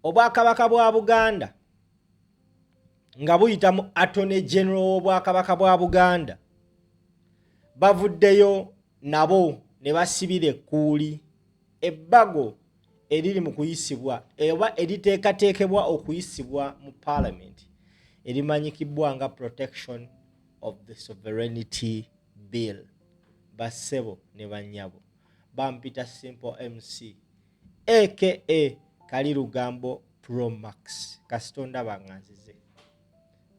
Obwakabaka bwa Buganda nga buyita mu Attorney General w'Obwakabaka bwa Buganda bavuddeyo nabo ne basibira ekkuuli ebbago eriri mu kuyisibwa eba eriteekateekebwa okuyisibwa mu Parliament erimanyikibwa nga Protection of the Sovereignty Bill. Bassebo ne bannyabo bampita Simple MC aka Kalirugambo Pro Max kasitonda banganzize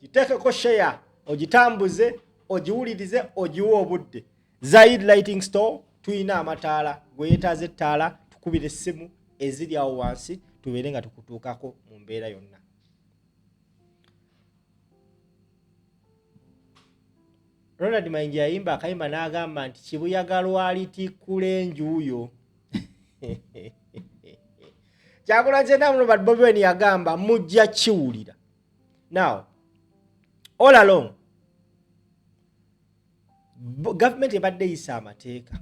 giteekeko share ogitambuze ogiwulirize ogiwa obudde. Zaid Lighting Store tuyina amataala gwe yeetaaze ettaala tukubire essimu eziri awo wansi tubeere nga tukutuukako mu mbeera yonna. Ronald Mayinja yayimba akayimba n'agamba nti kibuyaga lwalitikkula enjuuyo. Kyagulanyi muno but Bobi Wine yagamba mujja kiwulira. Now, all along, government ebadde eyisa amateeka.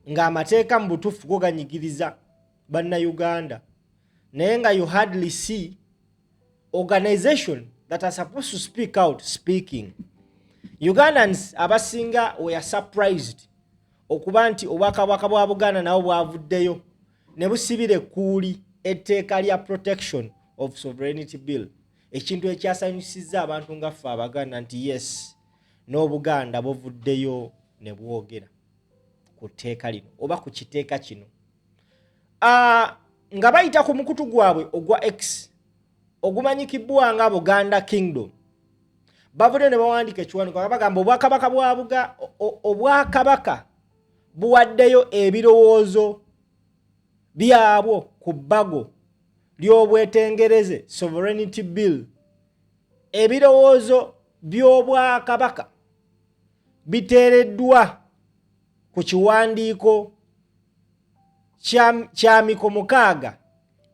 Ng'amateeka mu butuufu go ganyigiriza bannayuganda. Naye nga you hardly see organization that are supposed to speak out speaking. Ugandans abasinga were surprised okuba nti Obwakabaka bwa Buganda nabo bwavuddeyo ne busibira ekkuuli etteeka lya Protection of Sovereignty Bill. Ekintu ekyasanyusizza abantu nga ffe Abaganda nti yes, n'Obuganda buvuddeyo ne bwogera ku tteeka lino oba ku kiteeka kino. Nga bayita ku mukutu gwabwe ogwa X ogumanyikibwa nga Buganda Kingdom. Bavudde ne bawandiika ekiwandiiko nga bagamba Obwakabaka buwaddeyo ebirowoozo byabwo ku bbago ly'obwetengereze Sovereignty Bill. Ebirowoozo by'Obwakabaka biteereddwa ku kiwandiiko kya mikono 6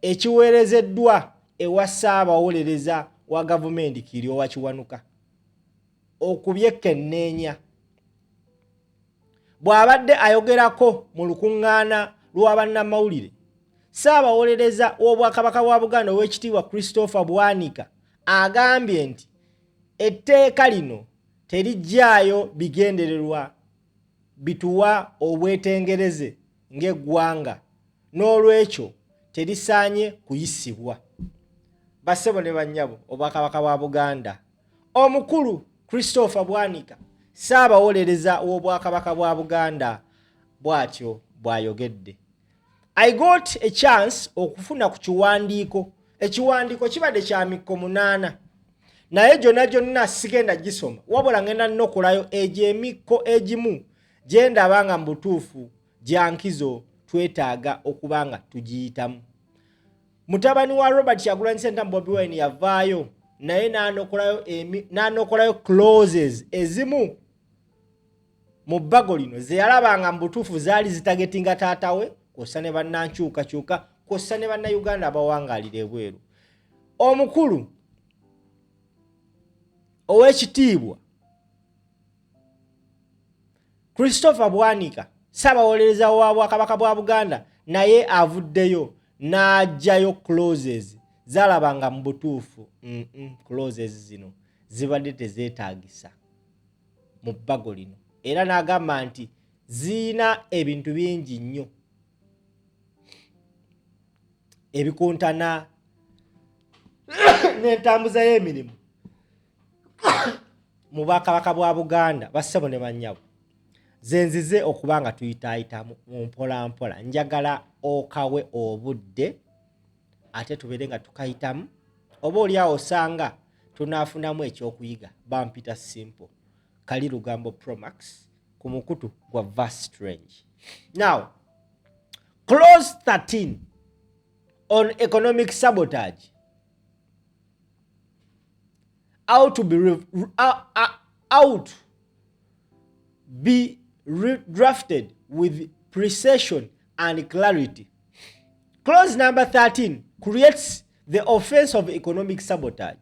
ekiweerezeddwa ewa Ssaabawolereza wa gavumenti Kiryowa Kiwanuka okubyekenneenya. Bw'abadde ayogerako mu lukuŋŋaana lw'abannamawulire, Ssaabawolereza w'Obwakabaka bwa Buganda Oweekitiibwa Christopher Bwanika agambye nti etteeka lino terijjaayo bigendererwa bituwa obwetengereze ng'eggwanga, n'olwekyo terisaanye kuyisibwa. Bassebo ne bannyabo, Obwakabaka bwa Buganda omukulu Christopher Bwanika Ssaabawolereza w'Obwakabaka bwa Buganda bw'atyo bw'ayogedde. I got a chance okufuna ku kiwandiiko. Ekiwandiiko kibadde kya mikono 8 naye gyonna sigenda gisoma wabula ngenda nnokolayo egy'emikko egimu gye ndaba nga mu butuufu gyankizo twetaaga okuba nga tugiyitamu. Mutabani wa Robert Kyagulanyi Ssentamu Bobi Wine yavaayo naye n'anokolayo clauses ezimu mu bbago lino ze yalabanga mu butuufu zaali zitagetinga taata we kw'ossa ne bannankyukakyuka kw'ossa ne bannayuganda abawangaalira ebweru. Omukulu Oweekitiibwa Christopher Bwanika Ssaabawolereza wa Bwakabaka bwa Buganda naye avuddeyo n'aggyayo clauses zalabanga mu butuufu clauses zino zibadde tezeetaagisa mu bbago lino, era n'agamba nti ziina ebintu bingi nnyo ebikuntana n'entambuza y'emirimu mu Bwakabaka bwa Buganda. Bassebo ne bannyabo, zenzize okuba nga tuyitaayitamu mu mpolampola. Njagala okawe obudde ate tubeere nga tukayitamu, oba oliawo osanga tunaafunamu ekyokuyiga. Bampita Simple Kalirugambo Pro Max ku mukutu gwa Vast Strange. Now, clause 13 on economic sabotage out be drafted with precision and clarity. Clause number 13 creates the offense of economic sabotage,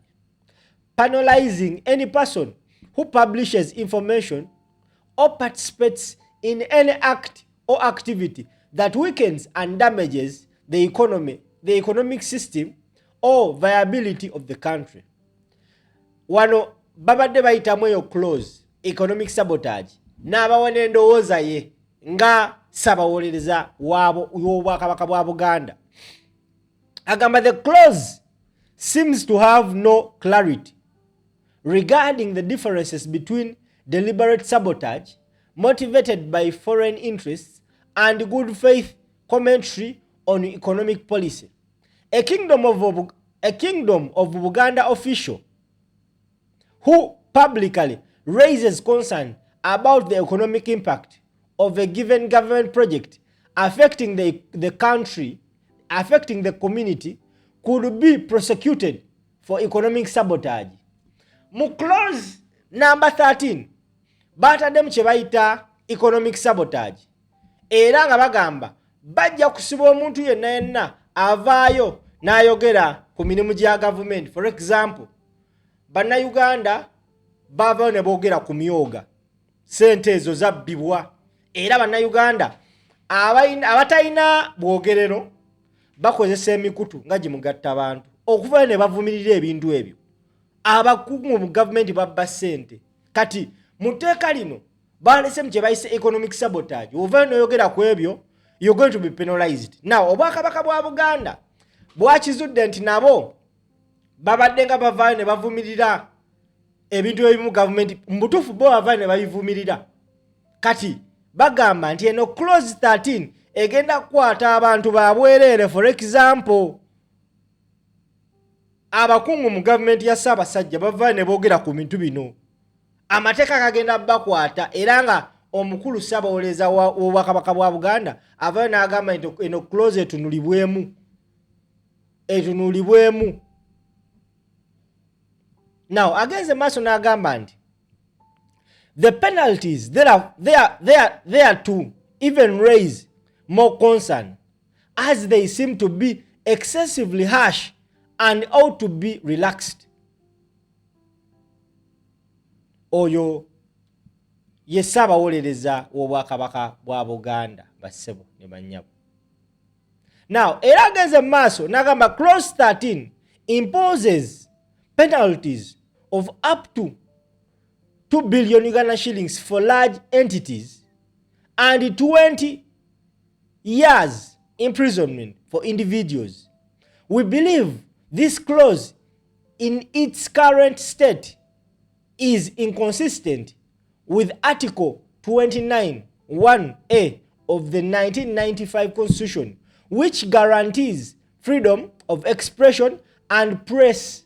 penalizing any person who publishes information or participates in any act or activity that weakens and damages the economy, the economic system or viability of the country. Wano babadde bayitamu eyo clause economic sabotage n'abawa endowooza ye nga Ssaabawolereza w'Obwakabaka bwa Buganda. Agamba the clause seems to have no clarity regarding the differences between deliberate sabotage motivated by foreign interests and good faith commentary on economic policy. A kingdom of Buganda official who publicly raises concern about the economic impact of a given government project affecting the country, affecting the community, could be prosecuted for economic sabotage. Mu clause number 13 bataddemu kye bayita economic sabotage era nga bagamba bajja kusiba omuntu yenna avaayo n'ayogera ku mirimu gya gavumenti. For example, bannayuganda bavaayo ne boogera ku myoga, sente ezo zabbibwa, era bannayuganda abatalina bwogerero bakozesa emikutu nga gye mugatta abantu okuvaayo ne bavumirira ebintu ebyo. Abakungu mu gavumenti babba ssente. Kati mu tteeka lino balese mu kye bayise economic sabotage. Ovaayo n'oyogera ku ebyo, you're going to be penalized. Now, Obwakabaka bwa Buganda bwakizudde nti nabo babadde nga bavaayo ne bavumirira ebintu ebimu gavumenti, mu butuufu bo bavaayo ne babivumirira. Kati bagamba nti eno clause 13 egenda kukwata abantu babwereere. For example, abakungu mu gavumenti ya Ssaabasajja bavaayo ne boogera ku bintu bino, amateeka kagenda bakwata era nga omukulu Ssaabawolereza w'Obwakabaka bwa Buganda avaayo n'agamba nti eno clause etunulibwemu. Now, agenze maaso n'agamba nti the penalties there to even raise more concern as they seem to be excessively harsh and ought to be relaxed. Oyo ye Ssaabawolereza w'Obwakabaka bwa Buganda bassebo ne bannyabo. Now, era agenze maaso n'agamba clause 13 imposes penalties of up to 2 billion Uganda shillings for large entities and 20 years imprisonment for individuals. We believe this clause in its current state is inconsistent with Article 29(1)(a) of the 1995 Constitution, which guarantees freedom of expression and press,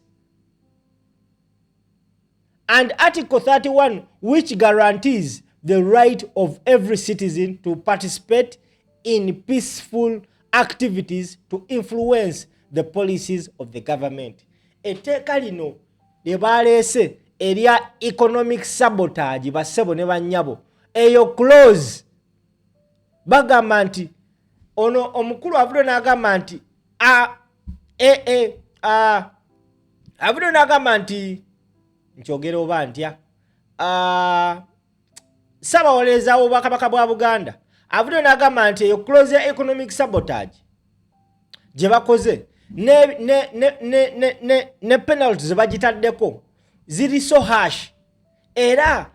and Article 31, which guarantees the right of every citizen to participate in peaceful activities to influence the policies of the government. Etteeka lino lye baleese erya economic sabotage bassebo ne bannyabo, eyo clause bagamba nti ono omukulu avudde n'agamba nti avudde n'agamba nti nkyogera oba ntya Ssaabawolereza w'Obwakabaka bwa Buganda avudde n'agamba nti eyo clause ya economic sabotage gye bakoze ne penalty ze bagitaddeko ziri so harsh, era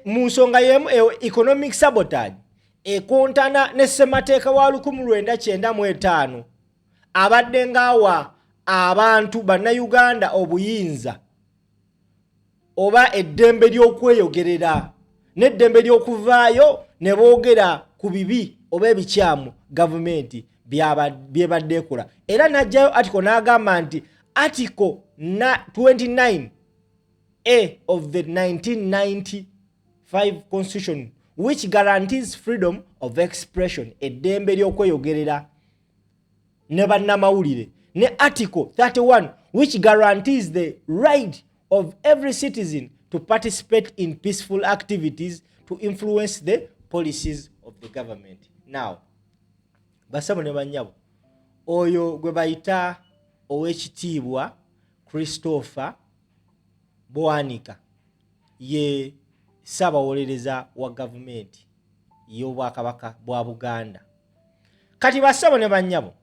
mu nsonga y'emu economic sabotage ekontana ne ssemateeka wa 1995 abadde ng'awa abantu bannayuganda obuyinza oba eddembe ly'okweyogerera n'eddembe ly'okuvaayo ne boogera ku bibi oba ebikyamu gavumenti byebadde ekola. Era n'ajjayo article n'agamba nti article 29(a) of the 1995 Constitution, which guarantees freedom of expression, eddembe ly'okweyogerera ne bannamawulire, ne article 31 which guarantees the right of every citizen to participate in peaceful activities to influence the policies of the government. Now, bassebo ne bannyabo, oyo gwe bayita Oweekitiibwa Christopher Bwanika ye Ssaabawolereza wa gavumenti y'Obwakabaka bwa Buganda. Kati bassebo ne bannyabo,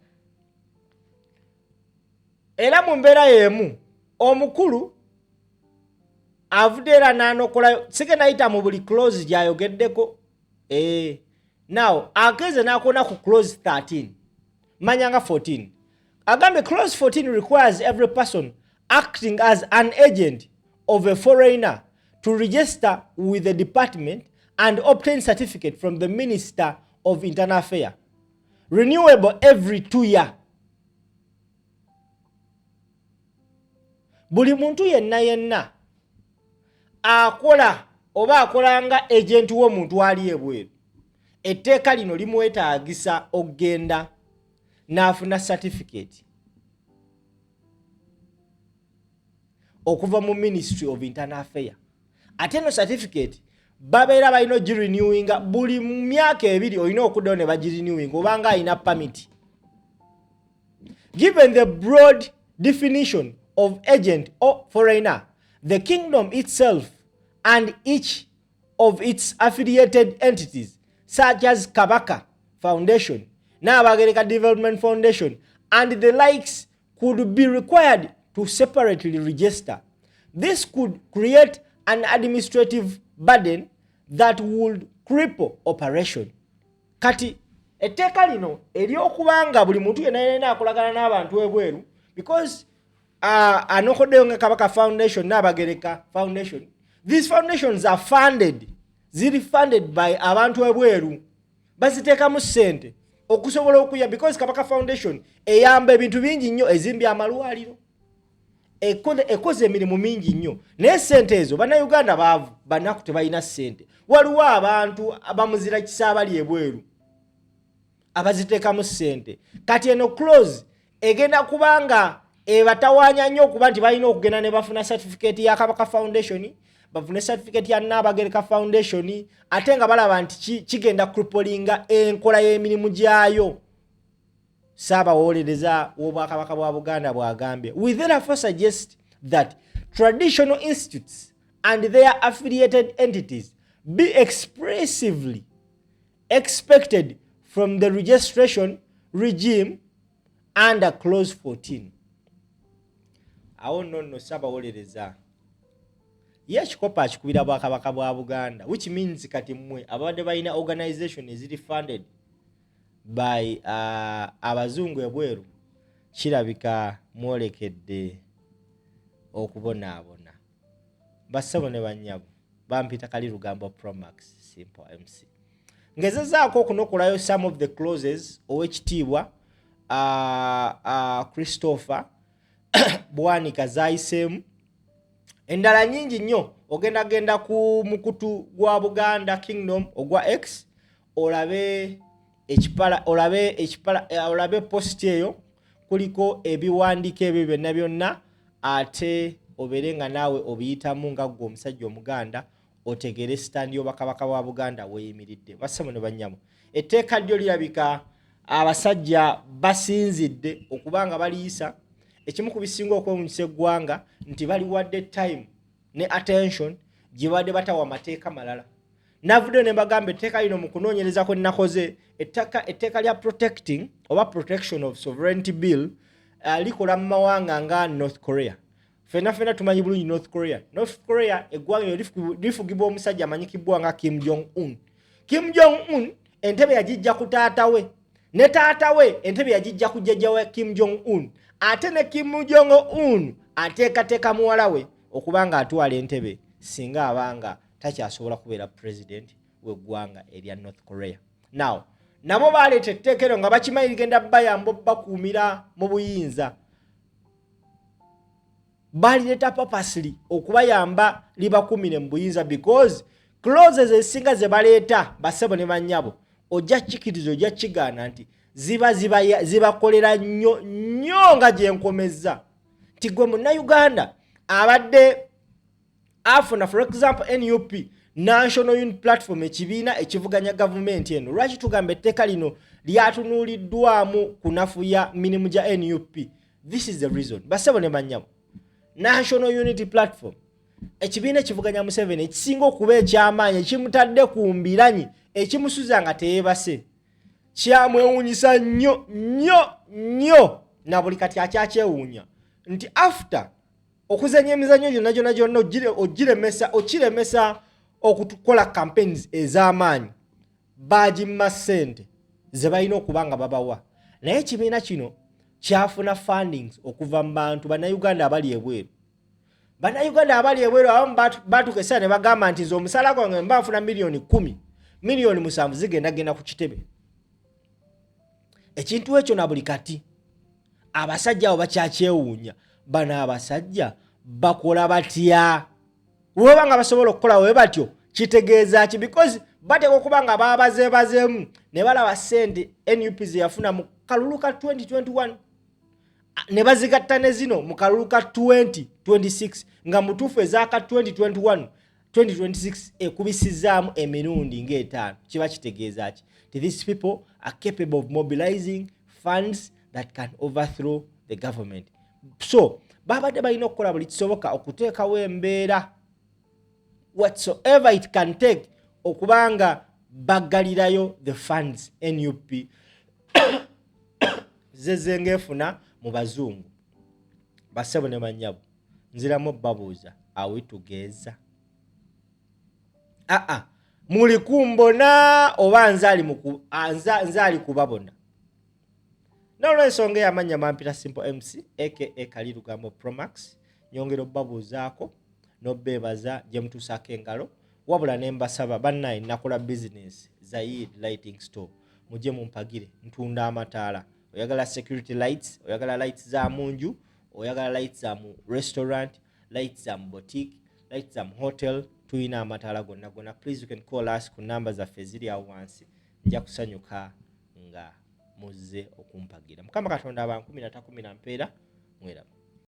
era mu mbeera y'emu omukulu avudde era n'anokola sigenda ayita mu buli clause gy'ayogeddeko. Now akeze n'akona ku clause 13 manyanga 14 agambe clause 14 requires every person acting as an agent of a foreigner to register with the department and obtain certificate from the Minister of Internal Affairs, renewable every 2 years. Buli muntu yenna akola oba akolanga agent w'omuntu ali ebweru, etteeka lino limwetaagisa okgenda n'afuna certificate okuva mu Ministry of Internal Affairs. Ate no certificate babeera balina ogirenewinga buli myaka 2 olina okuddayo ne bagirenewinga obanga alina permit. Given the broad definition of agent or foreigner, the kingdom itself and each of its affiliated entities such as Kabaka Foundation, Nabagereka Development Foundation and the likes could be required to separately register. This could create an administrative burden that would cripple operation. Kati etteeka lino ery'okubanga buli muntu yenna akolagana n'abantu ebweru, because anokoddeyo nga Kabaka Foundation n'Abagereka Foundation, these foundations are funded, ziri funded by abantu ebweru, baziteekamu ssente okusobola okuya, because Kabaka Foundation eyamba ebintu bingi nnyo, ezimbya amalwaliro, ekoze emirimu mingi nnyo, naye ssente ezo bannayuganda baavu, bannaku tebalina ssente. Waliwo abantu abamuzira kisa abali ebweru abaziteekamu ssente. Kati eno clause egenda kubanga ebatawaanya nnyo okuba nti balina okugenda ne bafuna certificate ya Kabaka Foundation, bafune certificate ya Nabagereka Foundation, ate nga balaba nti kigenda cripplinga enkola y'emirimu gyayo. Ssaabawolereza w'Obwakabaka bwa Buganda bw'agambye, we therefore suggest that traditional institutes and their affiliated entities be expressively expected from the registration regime under clause 14. Awo nno ssaabawolereza ye ekikopo akikubira Bwakabaka bwa Buganda, which means kati mmwe abadde balina organization eziri funded by abazungu ebweru, kirabika mwolekedde okubonaabona. Bassebo ne bannyabo bampita kali Lugambo Promax Simple MC. Ngezezaako okunokolayo some of the clauses ow'ekitiibwa Christopher Bwanika zaayiseemu. Endala nyingi nnyo ogenda ku mukutu gwa Buganda Kingdom ogwa X olabe olabe post eyo kuliko ebiwandiiko ebyo byonna, ate obeere nga naawe obiyitamu nga gwe omusajja Omuganda otegere stand y'Obwakabaka bwa Buganda weeyimiridde. Bassebo ne bannyabo, etteeka lyo lirabika abasajja basinzidde okubanga baliyisa. Ekimu ku bisinga okwewuunyisa eggwanga nti baliwadde time ne attention gye badde batawa mateeka malala. Navudde ne bagamba etteeka lino mu kunoonyereza kwe nakoze, etteeka lya protecting oba protection of sovereignty bill likola mu mawanga nga North Korea. Fena tumanyi bulungi North Korea. North Korea eggwanga lifugibwa omusajja amanyikibwa nga Kim Jong-un. Kim Jong-un entebe yagijja ku taata we, ne taata we entebe yagijja ku jjajja we Kim Jong-un, ate ne Kim Jong-un ateekateeka muwala we okubanga atwala entebe singa abanga takyasobola kubeera president w'eggwanga erya North Korea. Now nabo baleeta etteekero nga bakimanyi ligenda bayamba bakuumira mu buyinza, balireeta purposely okubayamba libakuumire mu buyinza, because clauses ezisinga ze baleeta bassebo ne bannyabo ojja kikiriza ojja kigaana nti zibakolera nnyo nga gyenkomezza. Nti gwe munnayuganda abadde afuna for example NUP National Unity Platform, ekibiina ekivuganya gavumenti eno, lwaki tugamba etteeka lino lyatunuuliddwamu kunafuya mirimu gya NUP? This is the reason. Bassebo ne bannyabo, National Unity Platform ekibiina ekivuganya Museveni ekisinga okuba eky'amaanyi ekimutadde ku mbiranyi ekimusuza nga teyeebase, kyamwewuunyisa nnyo na buli kati akyakyewuunya. nti after okuzanya emizanyo gyonna okiremesa okutukola campaigns ez'amaanyi bagimma ssente ze balina okuba nga babawa. Naye ekibiina kino kyafuna fundings okuva mu bantu bannayuganda abali ebweru. Bannayuganda abali ebweru abamu batukesa ne bagamba nti nze omusala gwange mba nfuna miliyoni 10, miliyoni 7 zigenda ku kitebe. Ekintu ekyo na buli kati abasajja abo bakyakyewuunya. Bano abasajja bakola batya? Bw'oba nga basobola okukola bwe batyo kitegeeza ki? Because bateka okuba nga babazeebazeemu ne balaba ssente NUP ze yafuna mu kalulu ka 2021 ne bazigatta ne zino mu kalulu ka 2026 nga mutuufu ezaaka 2026 ekubisizaamu emirundi ng'etaano. Kiba kitegeeza ki? These people are capable of mobilizing funds that can overthrow the government. So babadde balina okukola buli kisoboka okuteekawo embeera whatsoever it can take okubanga baggalirayo the funds NUP zezengefuna mu bazungu. Basebo ne banyabo nziramu babuuza, are we together? Muli kumbona oba nzali kubabona? N'olw'ensonga ey'amannya mampita Simple MC aka Kali Lugambo Promax, nyongera obbabuuzaako n'obbeebaza gye mutuusaako engalo, wabula ne mbasaba bannaye nakola business Zaid Lighting Store, mujje mumpagire, ntunda amataala. Oyagala security lights, oyagala lights za munju, oyagala lights za mu restaurant, lights za mu boutique, lights za mu hotel, tuyina amataala gonna. Please you can call us ku number zaffe ziri awo wansi. Nja kusanyuka nga muzze okumpagira. Mukama Katonda abankumira takumira mpeera mwera.